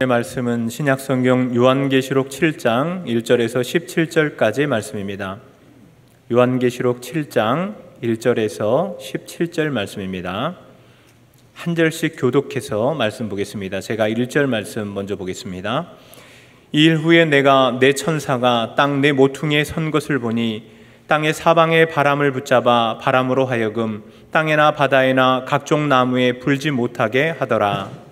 말씀은 신약성경 요한계시록 7장 1절에서 17절까지 말씀입니다. 요한계시록 7장 1절에서 17절 말씀입니다. 한 절씩 교독해서 말씀 보겠습니다. 제가 1절 말씀 먼저 보겠습니다. 이 일 후에 내가 내 천사가 땅 내 모퉁이에 선 것을 보니 땅의 사방에 바람을 붙잡아 바람으로 하여금 땅에나 바다에나 각종 나무에 불지 못하게 하더라.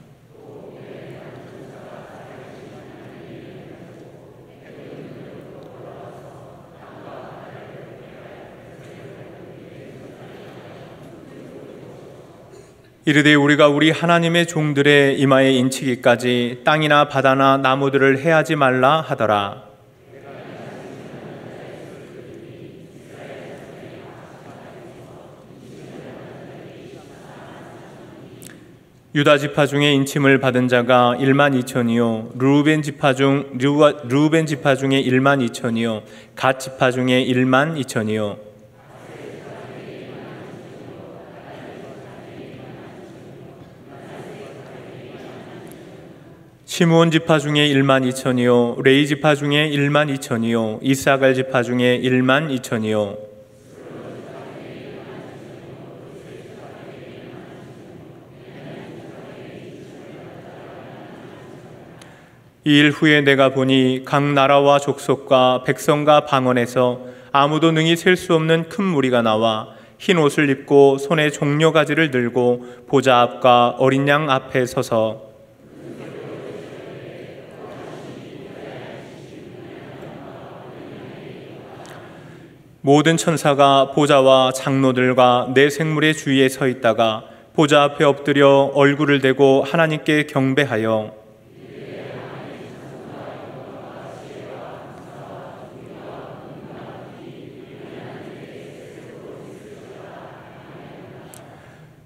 이르되 우리가 우리 하나님의 종들의 이마에 인치기까지 땅이나 바다나 나무들을 해하지 말라 하더라. 유다 지파 중에 인침을 받은 자가 1만 2천이요 르우벤 지파 중에 1만 2천이요 갓 지파 중에 1만 2천이요 시므온 지파 중에 1만 2천이요 레위 지파 중에 1만 2천이요 이사갈 지파 중에 1만 2천이요 이 일 후에 내가 보니 각 나라와 족속과 백성과 방언에서 아무도 능히 셀 수 없는 큰 무리가 나와 흰 옷을 입고 손에 종려가지를 들고 보좌 앞과 어린 양 앞에 서서 모든 천사가 보좌와 장로들과 네 생물의 주위에 서 있다가 보좌 앞에 엎드려 얼굴을 대고 하나님께 경배하여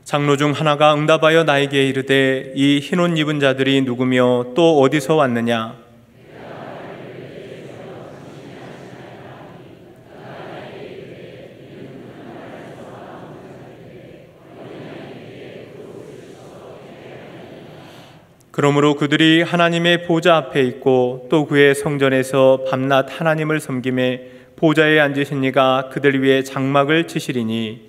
장로 중 하나가 응답하여 나에게 이르되 이 흰옷 입은 자들이 누구며 또 어디서 왔느냐? 그러므로 그들이 하나님의 보좌 앞에 있고 또 그의 성전에서 밤낮 하나님을 섬기매 보좌에 앉으신 이가 그들 위에 장막을 치시리니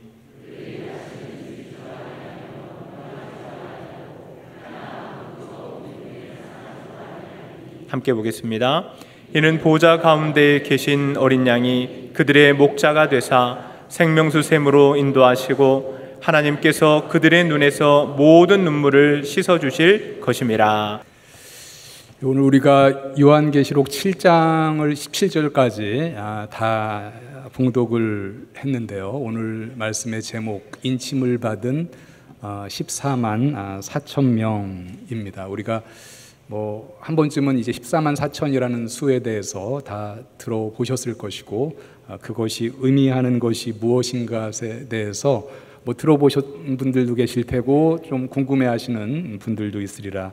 함께 보겠습니다. 이는 보좌 가운데에 계신 어린 양이 그들의 목자가 되사 생명수 샘으로 인도하시고 하나님께서 그들의 눈에서 모든 눈물을 씻어주실 것임이라. 오늘 우리가 요한계시록 7장을 17절까지 다 봉독을 했는데요. 오늘 말씀의 제목 인침을 받은 14만 4천 명입니다. 우리가 한 번쯤은 이제 14만 4천이라는 수에 대해서 다 들어보셨을 것이고 그것이 의미하는 것이 무엇인가에 대해서 들어보신 분들도 계실 테고 좀 궁금해하시는 분들도 있으리라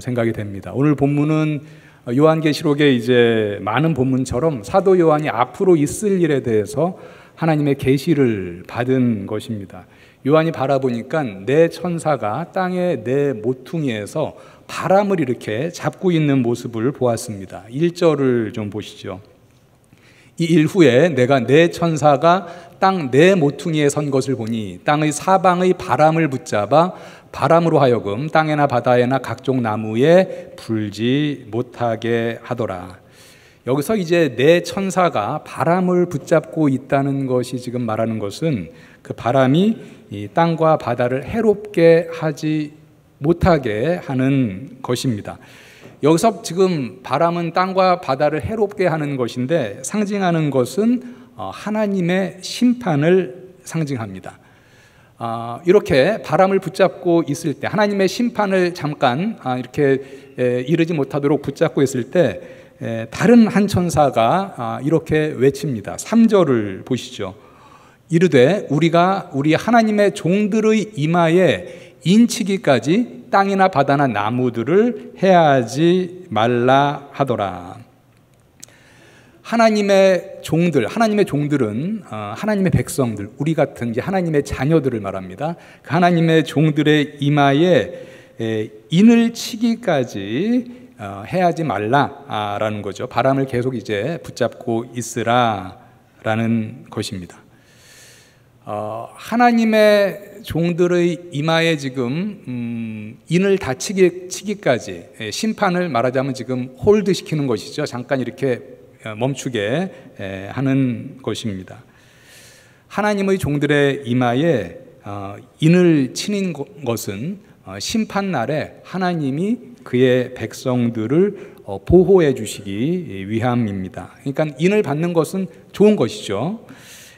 생각이 됩니다. 오늘 본문은 요한계시록의 이제 많은 본문처럼 사도 요한이 앞으로 있을 일에 대해서 하나님의 계시를 받은 것입니다. 요한이 바라보니까 네 천사가 땅의 네 모퉁이에서 바람을 이렇게 잡고 있는 모습을 보았습니다. 1절을 좀 보시죠. 이 일 후에 내가 네 천사가 땅 네 모퉁이에 선 것을 보니 땅의 사방의 바람을 붙잡아 바람으로 하여금 땅에나 바다에나 각종 나무에 불지 못하게 하더라. 여기서 이제 네 천사가 바람을 붙잡고 있다는 것이 지금 말하는 것은 그 바람이 이 땅과 바다를 해롭게 하지 못하게 하는 것입니다. 여기서 지금 바람은 땅과 바다를 해롭게 하는 것인데 상징하는 것은 하나님의 심판을 상징합니다. 이렇게 바람을 붙잡고 있을 때 하나님의 심판을 잠깐 이렇게 이르지 못하도록 붙잡고 있을 때 다른 한 천사가 이렇게 외칩니다. 3절을 보시죠. 이르되 우리가 우리 하나님의 종들의 이마에 인치기까지 땅이나 바다나 나무들을 해하지 말라 하더라. 하나님의 종들은 하나님의 백성들, 우리 같은 이제 하나님의 자녀들을 말합니다. 그 하나님의 종들의 이마에 인을 치기까지 해하지 말라라는 거죠. 바람을 계속 이제 붙잡고 있으라라는 것입니다. 하나님의 종들의 이마에 지금 인을 다 치기까지 심판을 말하자면 지금 홀드 시키는 것이죠. 잠깐 이렇게 멈추게 하는 것입니다. 하나님의 종들의 이마에 인을 치는 것은 심판날에 하나님이 그의 백성들을 보호해 주시기 위함입니다. 그러니까 인을 받는 것은 좋은 것이죠.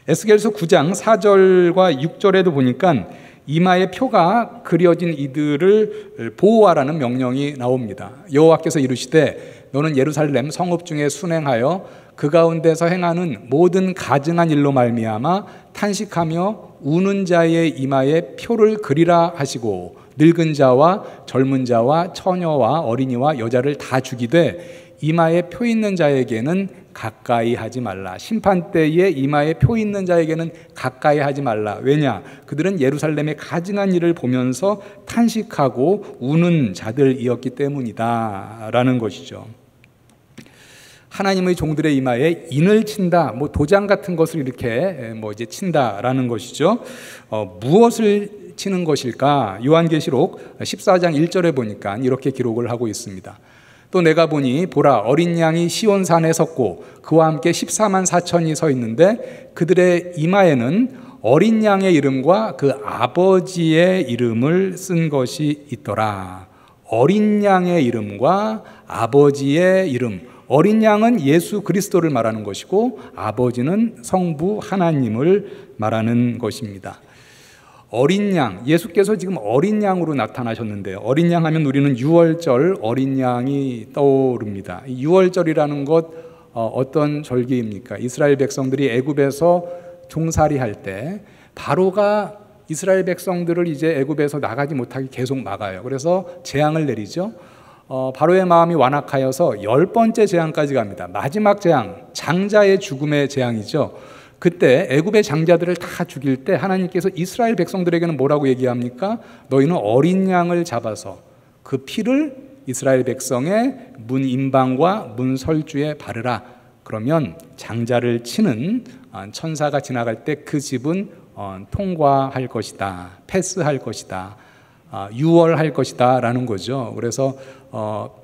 에스겔서 9장 4절과 6절에도 보니까 이마에 표가 그려진 이들을 보호하라는 명령이 나옵니다. 여호와께서 이르시되 너는 예루살렘 성읍 중에 순행하여 그 가운데서 행하는 모든 가증한 일로 말미암아 탄식하며 우는 자의 이마에 표를 그리라 하시고 늙은 자와 젊은 자와 처녀와 어린이와 여자를 다 죽이되 이마에 표 있는 자에게는 가까이 하지 말라. 심판 때에 이마에 표 있는 자에게는 가까이 하지 말라. 왜냐? 그들은 예루살렘의 가증한 일을 보면서 탄식하고 우는 자들이었기 때문이다 라는 것이죠. 하나님의 종들의 이마에 인을 친다, 도장 같은 것을 이렇게 이제 친다라는 것이죠. 무엇을 치는 것일까? 요한계시록 14장 1절에 보니까 이렇게 기록을 하고 있습니다. 또 내가 보니 보라 어린 양이 시온산에 섰고 그와 함께 14만 4천이 서 있는데 그들의 이마에는 어린 양의 이름과 그 아버지의 이름을 쓴 것이 있더라. 어린 양의 이름과 아버지의 이름. 어린 양은 예수 그리스도를 말하는 것이고 아버지는 성부 하나님을 말하는 것입니다. 어린 양, 예수께서 지금 어린 양으로 나타나셨는데요. 어린 양 하면 우리는 유월절 어린 양이 떠오릅니다. 유월절이라는 것 어떤 절기입니까? 이스라엘 백성들이 애굽에서 종살이할 때 바로가 이스라엘 백성들을 이제 애굽에서 나가지 못하게 계속 막아요. 그래서 재앙을 내리죠. 바로의 마음이 완악하여서 10번째 재앙까지 갑니다. 마지막 재앙, 장자의 죽음의 재앙이죠. 그때 애굽의 장자들을 다 죽일 때 하나님께서 이스라엘 백성들에게는 뭐라고 얘기합니까? 너희는 어린 양을 잡아서 그 피를 이스라엘 백성의 문 임방과 문 설주에 바르라. 그러면 장자를 치는 천사가 지나갈 때 그 집은 통과할 것이다. 패스할 것이다. 유월할 것이다 라는 거죠. 그래서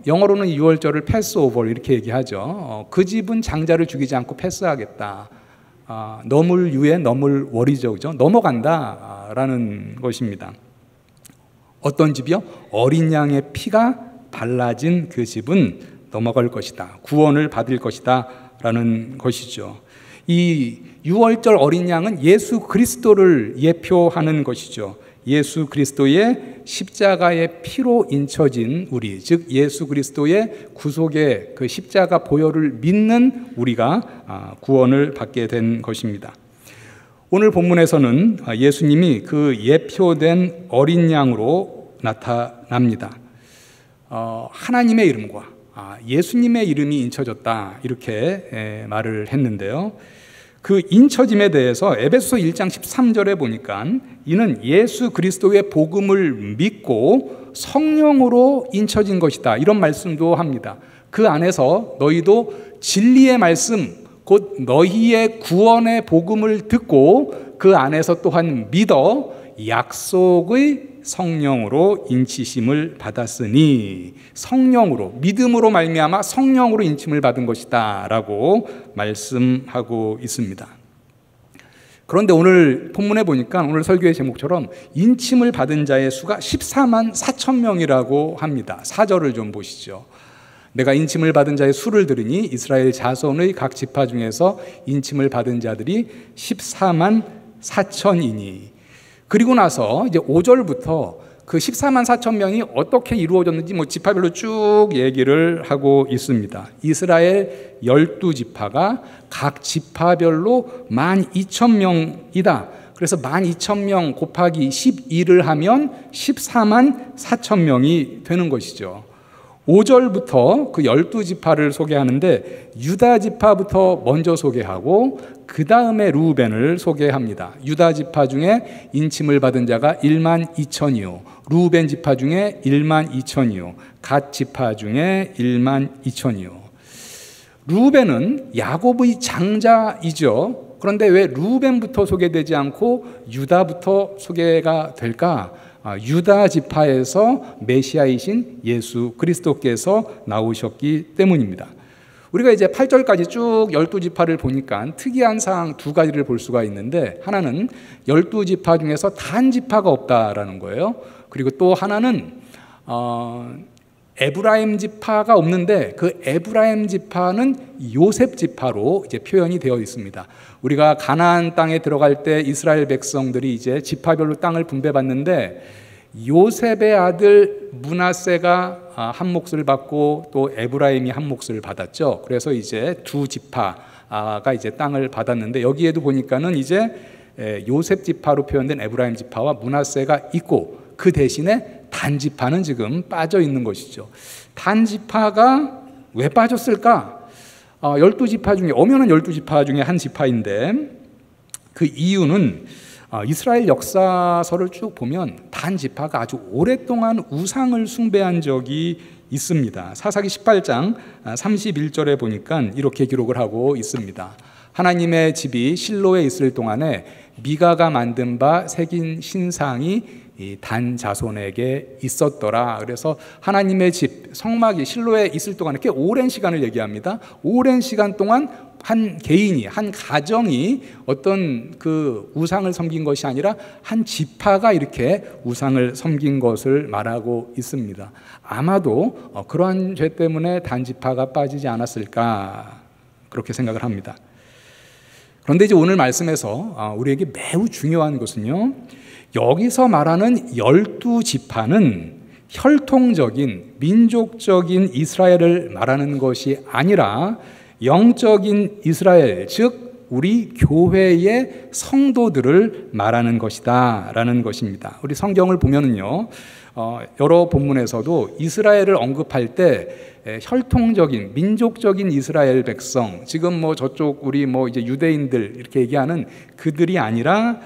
영어로는 유월절을 패스오버 이렇게 얘기하죠. 그 집은 장자를 죽이지 않고 패스하겠다. 넘을 유에 넘을 월이죠, 그죠? 넘어간다라는 것입니다. 어떤 집이요? 어린 양의 피가 발라진 그 집은 넘어갈 것이다. 구원을 받을 것이다라는 것이죠. 이 유월절 어린 양은 예수 그리스도를 예표하는 것이죠. 예수 그리스도의 십자가의 피로 인쳐진 우리, 즉 예수 그리스도의 구속의 그 십자가 보혈을 믿는 우리가 구원을 받게 된 것입니다. 오늘 본문에서는 예수님이 그 예표된 어린 양으로 나타납니다. 하나님의 이름과 예수님의 이름이 인쳐졌다 이렇게 말을 했는데요. 그 인쳐짐에 대해서 에베소 1장 13절에 보니까 이는 예수 그리스도의 복음을 믿고 성령으로 인쳐진 것이다 이런 말씀도 합니다. 그 안에서 너희도 진리의 말씀 곧 너희의 구원의 복음을 듣고 그 안에서 또한 믿어 약속의 성령으로 인치심을 받았으니 성령으로 믿음으로 말미암아 성령으로 인침을 받은 것이다 라고 말씀하고 있습니다. 그런데 오늘 본문에 보니까 오늘 설교의 제목처럼 인침을 받은 자의 수가 14만 4천 명이라고 합니다. 4절을 좀 보시죠. 내가 인침을 받은 자의 수를 들으니 이스라엘 자손의 각 지파 중에서 인침을 받은 자들이 14만 4천이니 그리고 나서 이제 5절부터 그 14만 4천 명이 어떻게 이루어졌는지 지파별로 쭉 얘기를 하고 있습니다. 이스라엘 12지파가 각 지파별로 12,000명이다. 그래서 12,000명 곱하기 12를 하면 14만 4천 명이 되는 것이죠. 5절부터 그 12지파를 소개하는데 유다 지파부터 먼저 소개하고 그 다음에 루벤을 소개합니다. 유다 지파 중에 인침을 받은 자가 1만 2천이요 루벤 지파 중에 1만 2천이요. 갓 지파 중에 1만 2천이요. 루벤은 야곱의 장자이죠. 그런데 왜 루벤부터 소개되지 않고 유다부터 소개가 될까? 유다 지파에서 메시아이신 예수 그리스도께서 나오셨기 때문입니다. 우리가 이제 8절까지 쭉 12지파를 보니까 특이한 사항 두 가지를 볼 수가 있는데, 하나는 12지파 중에서 단 지파가 없다라는 거예요. 그리고 또 하나는 에브라임 지파가 없는데 그 에브라임 지파는 요셉 지파로 이제 표현이 되어 있습니다. 우리가 가나안 땅에 들어갈 때 이스라엘 백성들이 이제 지파별로 땅을 분배받는데, 요셉의 아들 므낫세가 한 몫을 받고 또 에브라임이 한 몫을 받았죠. 그래서 이제 두 지파가 이제 땅을 받았는데, 여기에도 보니까는 이제 요셉 지파로 표현된 에브라임 지파와 므낫세가 있고, 그 대신에 단 지파는 지금 빠져 있는 것이죠. 단 지파가 왜 빠졌을까? 12지파 중에, 오면은 12지파 중에 한 지파인데, 그 이유는 이스라엘 역사서를 쭉 보면 단 지파가 아주 오랫동안 우상을 숭배한 적이 있습니다. 사사기 18장 31절에 보니까 이렇게 기록을 하고 있습니다. 하나님의 집이 실로에 있을 동안에 미가가 만든 바 새긴 신상이 단 자손에게 있었더라. 그래서 하나님의 집 성막이 실로에 있을 동안에 꽤 오랜 시간을 얘기합니다. 오랜 시간 동안 한 개인이, 한 가정이 어떤 그 우상을 섬긴 것이 아니라 한 지파가 이렇게 우상을 섬긴 것을 말하고 있습니다. 아마도 그러한 죄 때문에 단 지파가 빠지지 않았을까, 그렇게 생각을 합니다. 그런데 이제 오늘 말씀에서 우리에게 매우 중요한 것은요, 여기서 말하는 12지파는 혈통적인 민족적인 이스라엘을 말하는 것이 아니라 영적인 이스라엘, 즉 우리 교회의 성도들을 말하는 것이다 라는 것입니다. 우리 성경을 보면은요, 여러 본문에서도 이스라엘을 언급할 때 혈통적인 민족적인 이스라엘 백성, 지금 뭐 저쪽 우리 뭐 이제 유대인들 이렇게 얘기하는 그들이 아니라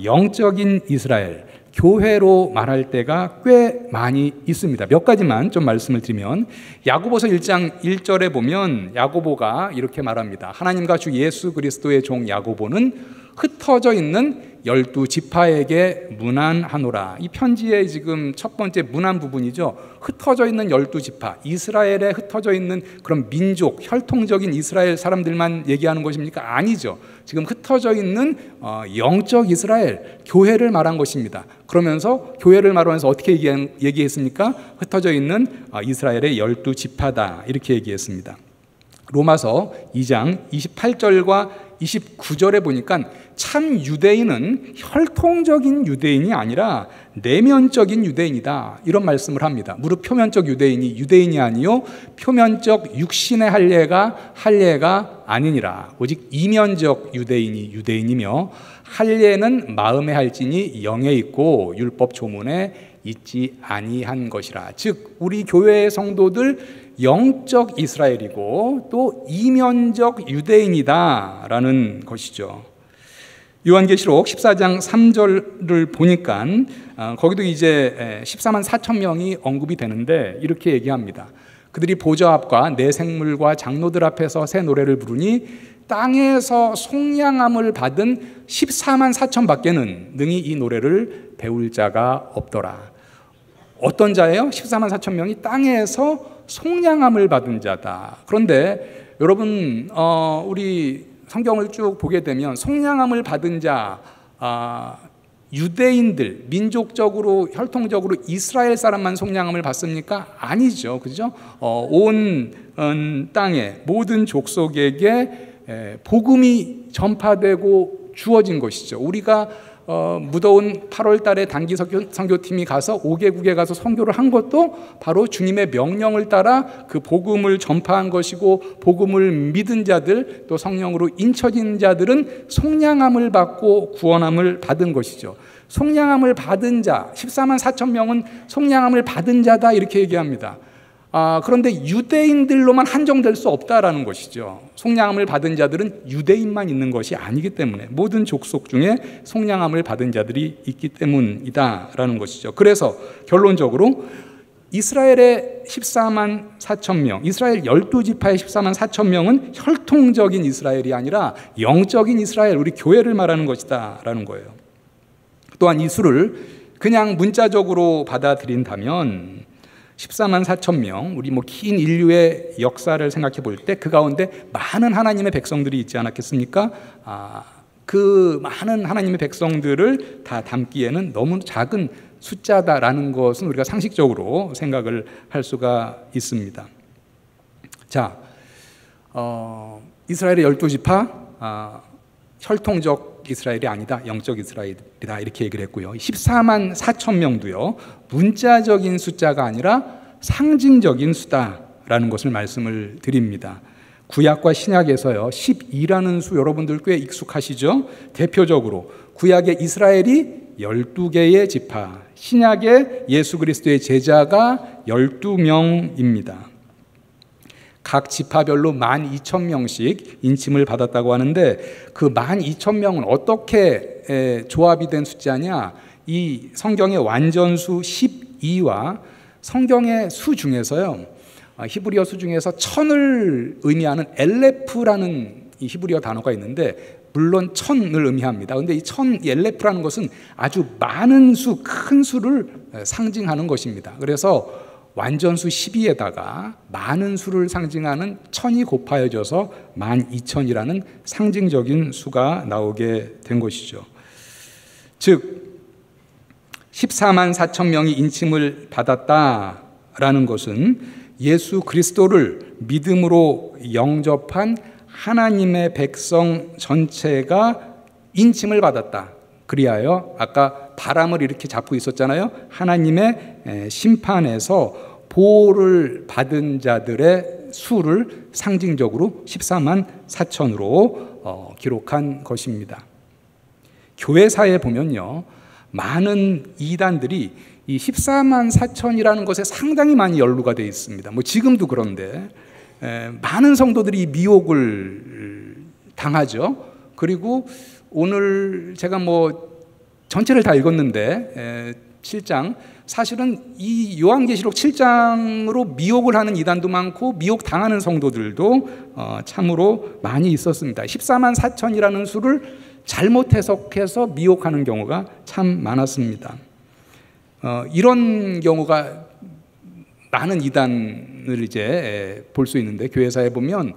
영적인 이스라엘, 교회로 말할 때가 꽤 많이 있습니다. 몇 가지만 좀 말씀을 드리면, 야고보서 1장 1절에 보면 야고보가 이렇게 말합니다. 하나님과 주 예수 그리스도의 종 야고보는 흩어져 있는 12지파에게 문안하노라. 이 편지의 지금 첫 번째 문안 부분이죠. 흩어져 있는 12지파, 이스라엘에 흩어져 있는 그런 민족, 혈통적인 이스라엘 사람들만 얘기하는 것입니까? 아니죠. 지금 흩어져 있는 영적 이스라엘, 교회를 말한 것입니다. 그러면서 교회를 말하면서 어떻게 얘기했습니까? 흩어져 있는 이스라엘의 12지파다, 이렇게 얘기했습니다. 로마서 2장 28절과 29절에 보니까 참 유대인은 혈통적인 유대인이 아니라 내면적인 유대인이다, 이런 말씀을 합니다. 무릇 표면적 유대인이 유대인이 아니요 표면적 육신의 할례가 아니니라. 오직 이면적 유대인이 유대인이며 할례는 마음에 할지니 영에 있고 율법 조문에 있지 아니한 것이라. 즉 우리 교회의 성도들 영적 이스라엘이고 또 이면적 유대인이다라는 것이죠. 요한계시록 14장 3절을 보니까 거기도 이제 14만 4천 명이 언급이 되는데 이렇게 얘기합니다. 그들이 보좌 앞과 내 생물과 장로들 앞에서 새 노래를 부르니 땅에서 속량함을 받은 14만 4천 밖에는 능히 이 노래를 배울 자가 없더라. 어떤 자예요? 14만 4천 명이 땅에서 속량함을 받은 자다. 그런데 여러분 우리 성경을 쭉 보게 되면 속량함을 받은 자, 유대인들, 민족적으로 혈통적으로 이스라엘 사람만 속량함을 받습니까? 아니죠, 그죠? 온 땅에 모든 족속에게 복음이 전파되고 주어진 것이죠. 우리가 무더운 8월 달에 단기 선교팀이 가서 5개국에 가서 선교를 한 것도 바로 주님의 명령을 따라 그 복음을 전파한 것이고, 복음을 믿은 자들 또 성령으로 인쳐진 자들은 속량함을 받고 구원함을 받은 것이죠. 속량함을 받은 자, 14만 4천 명은 속량함을 받은 자다, 이렇게 얘기합니다. 그런데 유대인들로만 한정될 수 없다라는 것이죠. 속량함을 받은 자들은 유대인만 있는 것이 아니기 때문에 모든 족속 중에 속량함을 받은 자들이 있기 때문이다라는 것이죠. 그래서 결론적으로 이스라엘의 14만 4천 명, 이스라엘 12지파의 14만 4천 명은 혈통적인 이스라엘이 아니라 영적인 이스라엘, 우리 교회를 말하는 것이다 라는 거예요. 또한 이 수를 그냥 문자적으로 받아들인다면 14만 4천 명, 우리 긴 인류의 역사를 생각해 볼 때 그 가운데 많은 하나님의 백성들이 있지 않았겠습니까? 그 많은 하나님의 백성들을 다 담기에는 너무 작은 숫자다라는 것은 우리가 상식적으로 생각을 할 수가 있습니다. 자, 이스라엘의 12지파, 혈통적 이스라엘이 아니다, 영적 이스라엘이다 이렇게 얘기를 했고요. 14만 4천 명도요, 문자적인 숫자가 아니라 상징적인 수다라는 것을 말씀을 드립니다. 구약과 신약에서요, 12라는 수 여러분들 꽤 익숙하시죠? 대표적으로 구약의 이스라엘이 12개의 지파, 신약의 예수 그리스도의 제자가 12명입니다. 각 지파별로 12,000명씩 인침을 받았다고 하는데 그 12,000명은 어떻게 조합이 된 숫자냐? 이 성경의 완전수 12와 성경의 수 중에서요, 히브리어 수 중에서 천을 의미하는 엘레프라는 이 히브리어 단어가 있는데 물론 천을 의미합니다. 그런데 이 엘레프라는 것은 아주 많은 수, 큰 수를 상징하는 것입니다. 그래서 완전수 12에다가 많은 수를 상징하는 천이 곱하여져서 12,000이라는 상징적인 수가 나오게 된 것이죠. 즉 14만 4천 명이 인침을 받았다라는 것은 예수 그리스도를 믿음으로 영접한 하나님의 백성 전체가 인침을 받았다. 그리하여 아까 바람을 이렇게 잡고 있었잖아요. 하나님의 심판에서 보호를 받은 자들의 수를 상징적으로 14만 4천으로 기록한 것입니다. 교회사에 보면요, 많은 이단들이 이 14만 4천이라는 것에 상당히 많이 연루가 되어 있습니다. 지금도 그런데 많은 성도들이 미혹을 당하죠. 그리고 오늘 제가 전체를 다 읽었는데 7장, 사실은 이 요한계시록 7장으로 미혹을 하는 이단도 많고 미혹 당하는 성도들도 참으로 많이 있었습니다. 14만 4천이라는 수를 잘못 해석해서 미혹하는 경우가 참 많았습니다. 이런 경우가 많은 이단을 이제 볼 수 있는데, 교회사에 보면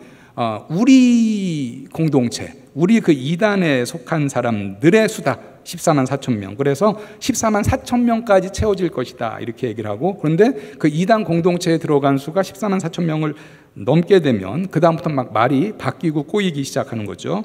우리 공동체, 우리 그 이단에 속한 사람들의 수다 14만 4천 명, 그래서 14만 4천 명까지 채워질 것이다 이렇게 얘기를 하고, 그런데 그 이단 공동체에 들어간 수가 14만 4천 명을 넘게 되면 그 다음부터 막 말이 바뀌고 꼬이기 시작하는 거죠.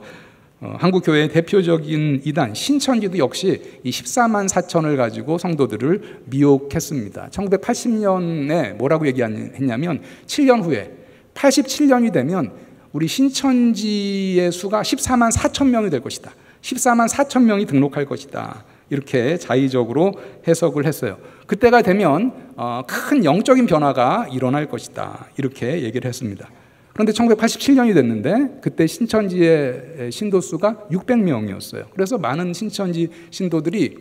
한국교회의 대표적인 이단 신천지도 역시 이 14만 4천을 가지고 성도들을 미혹했습니다. 1980년에 뭐라고 얘기했냐면 7년 후에 87년이 되면 우리 신천지의 수가 14만 4천 명이 될 것이다. 14만 4천 명이 등록할 것이다. 이렇게 자의적으로 해석을 했어요. 그때가 되면 큰 영적인 변화가 일어날 것이다. 이렇게 얘기를 했습니다. 그런데 1987년이 됐는데 그때 신천지의 신도수가 600명이었어요. 그래서 많은 신천지 신도들이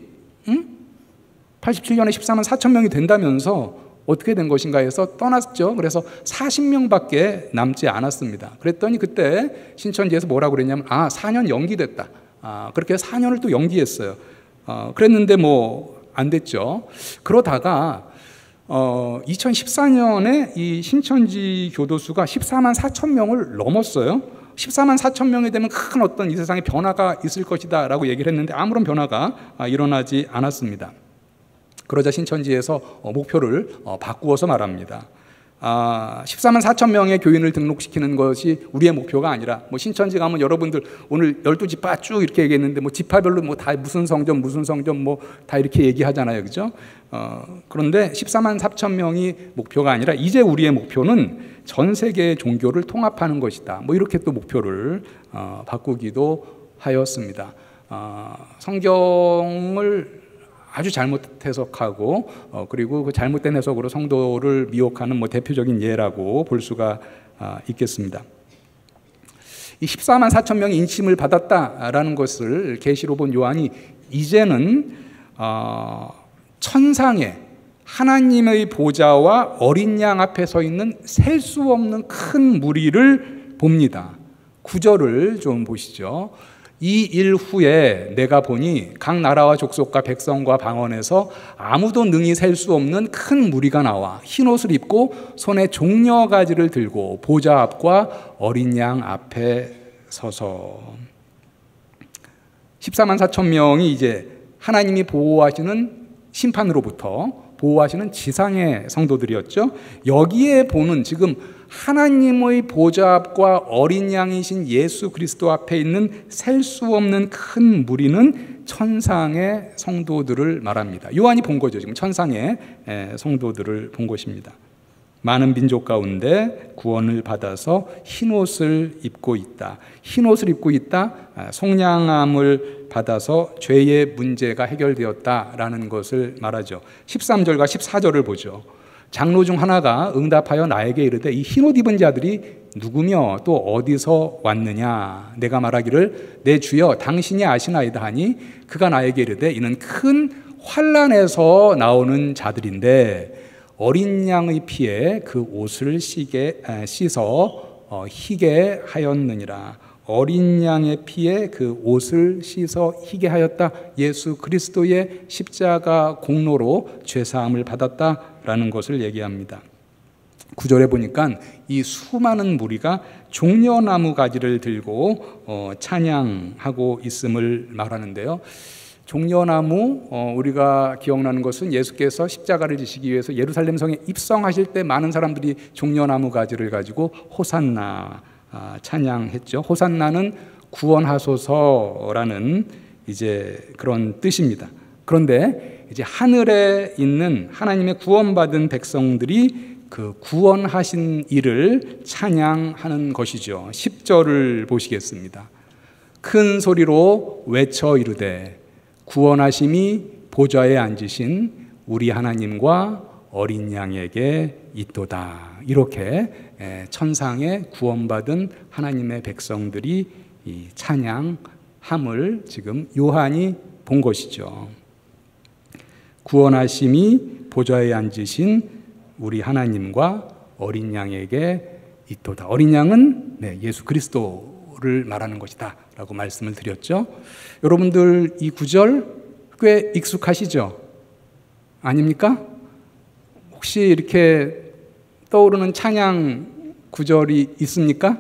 87년에 14만 4천 명이 된다면서 어떻게 된 것인가 해서 떠났죠. 그래서 40명밖에 남지 않았습니다. 그랬더니 그때 신천지에서 뭐라고 그랬냐면 4년 연기됐다. 그렇게 4년을 또 연기했어요. 그랬는데 안 됐죠. 그러다가 2014년에 이 신천지 교도수가 14만 4천 명을 넘었어요. 14만 4천 명이 되면 큰 어떤 이 세상에 변화가 있을 것이다 라고 얘기를 했는데 아무런 변화가 일어나지 않았습니다. 그러자 신천지에서 목표를 바꾸어서 말합니다. 14만 4천 명의 교인을 등록시키는 것이 우리의 목표가 아니라, 신천지 가면 여러분들 오늘 12지파 쭉 이렇게 얘기했는데 지파별로 다 무슨 성전 다 이렇게 얘기하잖아요. 그죠? 그런데 14만 4천 명이 목표가 아니라 이제 우리의 목표는 전 세계의 종교를 통합하는 것이다. 이렇게 또 목표를 바꾸기도 하였습니다. 성경을 아주 잘못 해석하고 그리고 그 잘못된 해석으로 성도를 미혹하는 대표적인 예라고 볼 수가 있겠습니다. 이 14만 4천 명이 인침을 받았다라는 것을 계시로 본 요한이 이제는 천상에 하나님의 보좌와 어린 양 앞에 서 있는 셀 수 없는 큰 무리를 봅니다. 9절을 좀 보시죠. 이 일 후에 내가 보니 각 나라와 족속과 백성과 방언에서 아무도 능히 셀 수 없는 큰 무리가 나와 흰 옷을 입고 손에 종려가지를 들고 보좌 앞과 어린 양 앞에 서서 14만 4천 명이 이제 하나님이 보호하시는 심판으로부터 보호하시는 지상의 성도들이었죠. 여기에 보는 지금 하나님의 보좌 앞과 어린 양이신 예수 그리스도 앞에 있는 셀 수 없는 큰 무리는 천상의 성도들을 말합니다. 요한이 본 거죠. 지금 천상의 성도들을 본 것입니다. 많은 민족 가운데 구원을 받아서 흰옷을 입고 있다. 흰옷을 입고 있다. 속량함을 받아서 죄의 문제가 해결되었다라는 것을 말하죠. 13절과 14절을 보죠. 장로 중 하나가 응답하여 나에게 이르되 이 흰옷 입은 자들이 누구며 또 어디서 왔느냐. 내가 말하기를 내 주여 당신이 아시나이다 하니 그가 나에게 이르되 이는 큰 환난에서 나오는 자들인데 어린 양의 피에 그 옷을 씻어 희게 하였느니라. 어린 양의 피에 그 옷을 씻어 희게 하였다. 예수 그리스도의 십자가 공로로 죄사함을 받았다라는 것을 얘기합니다. 9절에 보니까 이 수많은 무리가 종려나무 가지를 들고 찬양하고 있음을 말하는데요. 종려나무, 우리가 기억나는 것은 예수께서 십자가를 지시기 위해서 예루살렘 성에 입성하실 때 많은 사람들이 종려나무 가지를 가지고 호산나 찬양했죠. 호산나는 구원하소서라는 이제 그런 뜻입니다. 그런데 이제 하늘에 있는 하나님의 구원받은 백성들이 그 구원하신 이를 찬양하는 것이죠. 10절을 보시겠습니다. 큰 소리로 외쳐 이르되 구원하심이 보좌에 앉으신 우리 하나님과 어린 양에게 있도다. 이렇게 천상에 구원받은 하나님의 백성들이 이 찬양함을 지금 요한이 본 것이죠. 구원하심이 보좌에 앉으신 우리 하나님과 어린 양에게 있도다. 어린 양은 예수 그리스도를 말하는 것이다 라고 말씀을 드렸죠. 여러분들 이 구절 꽤 익숙하시죠? 아닙니까? 혹시 이렇게 떠오르는 찬양 구절이 있습니까?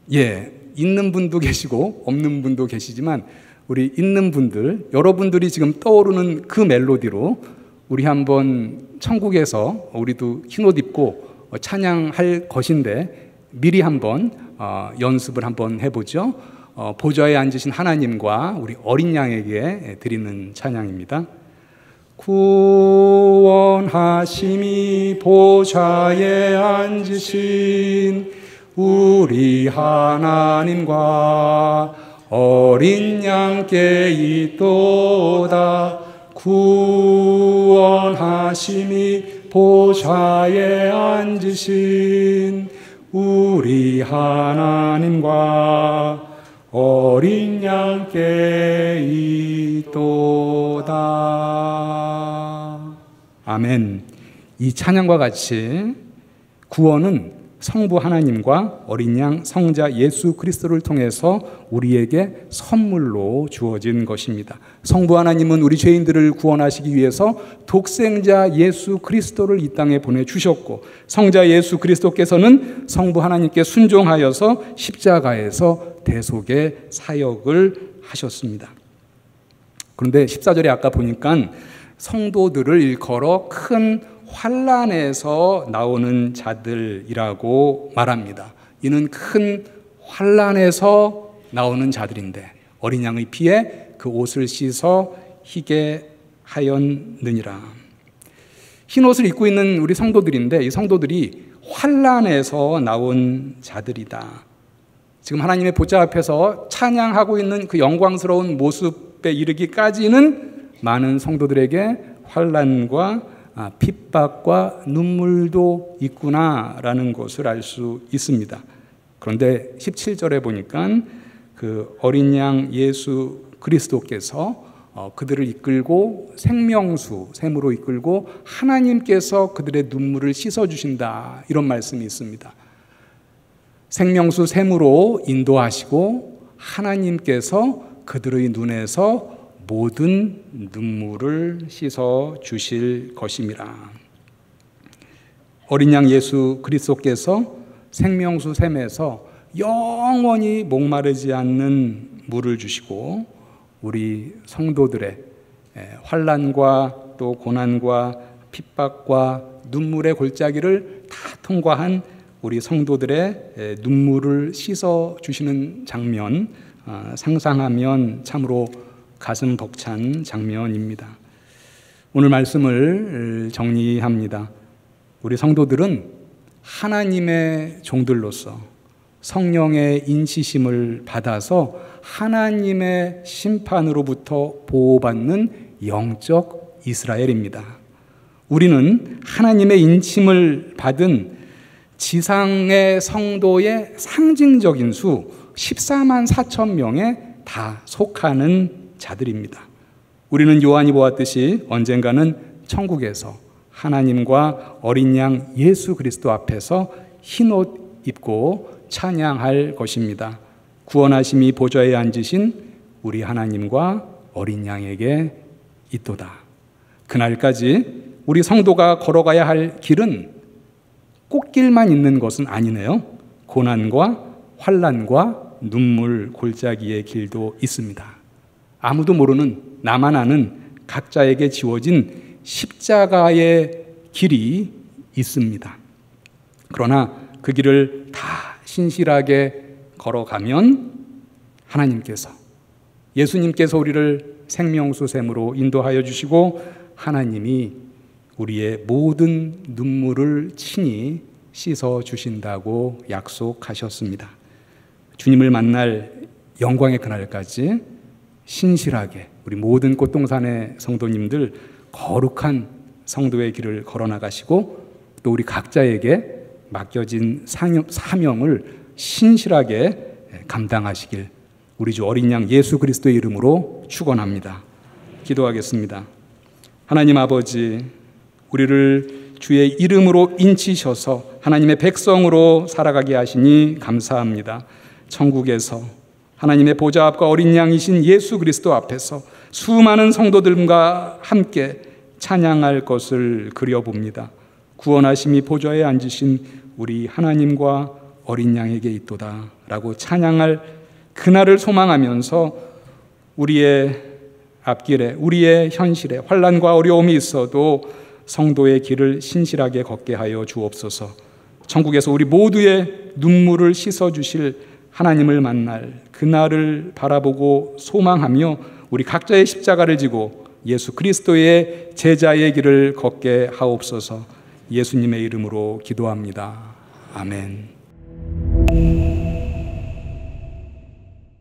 있는 분도 계시고 없는 분도 계시지만 우리 있는 분들, 여러분들이 지금 떠오르는 그 멜로디로 우리 한번 천국에서 우리도 흰옷 입고 찬양할 것인데 미리 한번 연습을 한번 해보죠. 보좌에 앉으신 하나님과 우리 어린 양에게 드리는 찬양입니다. 구원하심이 보좌에 앉으신 우리 하나님과 어린 양께 있도다. 구원하심이 보좌에 앉으신 우리 하나님과 어린 양께 있도다. 아멘. 이 찬양과 같이 구원은 성부 하나님과 어린 양 성자 예수 그리스도를 통해서 우리에게 선물로 주어진 것입니다. 성부 하나님은 우리 죄인들을 구원하시기 위해서 독생자 예수 그리스도를 이 땅에 보내주셨고, 성자 예수 그리스도께서는 성부 하나님께 순종하여서 십자가에서 대속의 사역을 하셨습니다. 그런데 14절에 아까 보니까 성도들을 일컬어 큰 환난에서 나오는 자들이라고 말합니다. 이는 큰 환난에서 나오는 자들인데 어린 양의 피에 그 옷을 씻어 희게 하였느니라. 흰 옷을 입고 있는 우리 성도들인데 이 성도들이 환난에서 나온 자들이다. 지금 하나님의 보좌 앞에서 찬양하고 있는 그 영광스러운 모습에 이르기까지는 많은 성도들에게 환난과 핍박과 눈물도 있구나라는 것을 알 수 있습니다. 그런데 17절에 보니까 그 어린 양 예수 그리스도께서 그들을 이끌고 생명수 샘으로 이끌고 하나님께서 그들의 눈물을 씻어주신다, 이런 말씀이 있습니다. 생명수 샘으로 인도하시고 하나님께서 그들의 눈에서 모든 눈물을 씻어 주실 것임이라. 어린 양 예수 그리스도께서 생명수 샘에서 영원히 목마르지 않는 물을 주시고 우리 성도들의 환난과 또 고난과 핍박과 눈물의 골짜기를 다 통과한 우리 성도들의 눈물을 씻어 주시는 장면, 상상하면 참으로 가슴 벅찬 장면입니다. 오늘 말씀을 정리합니다. 우리 성도들은 하나님의 종들로서 성령의 인치심을 받아서 하나님의 심판으로부터 보호받는 영적 이스라엘입니다. 우리는 하나님의 인침을 받은 지상의 성도의 상징적인 수 14만 4천 명에 다 속하는 자들입니다. 우리는 요한이 보았듯이 언젠가는 천국에서 하나님과 어린 양 예수 그리스도 앞에서 흰옷 입고 찬양할 것입니다. 구원하심이 보좌에 앉으신 우리 하나님과 어린 양에게 있도다. 그날까지 우리 성도가 걸어가야 할 길은 꽃길만 있는 것은 아니네요. 고난과 환난과 눈물 골짜기의 길도 있습니다. 아무도 모르는, 나만 아는 각자에게 지워진 십자가의 길이 있습니다. 그러나 그 길을 다 신실하게 걸어가면 하나님께서, 예수님께서 우리를 생명수 샘으로 인도하여 주시고 하나님이 우리의 모든 눈물을 친히 씻어 주신다고 약속하셨습니다. 주님을 만날 영광의 그날까지 신실하게 우리 모든 꽃동산의 성도님들 거룩한 성도의 길을 걸어나가시고 또 우리 각자에게 맡겨진 사명을 신실하게 감당하시길 우리 주 어린 양 예수 그리스도의 이름으로 축원합니다. 기도하겠습니다. 하나님 아버지, 우리를 주의 이름으로 인치셔서 하나님의 백성으로 살아가게 하시니 감사합니다. 천국에서 하나님의 보좌 앞과 어린 양이신 예수 그리스도 앞에서 수많은 성도들과 함께 찬양할 것을 그려봅니다. 구원하심이 보좌에 앉으신 우리 하나님과 어린 양에게 있도다 라고 찬양할 그날을 소망하면서 우리의 앞길에, 우리의 현실에 환난과 어려움이 있어도 성도의 길을 신실하게 걷게 하여 주옵소서. 천국에서 우리 모두의 눈물을 씻어주실 하나님을 만날 그날을 바라보고 소망하며 우리 각자의 십자가를 지고 예수 그리스도의 제자의 길을 걷게 하옵소서. 예수님의 이름으로 기도합니다. 아멘.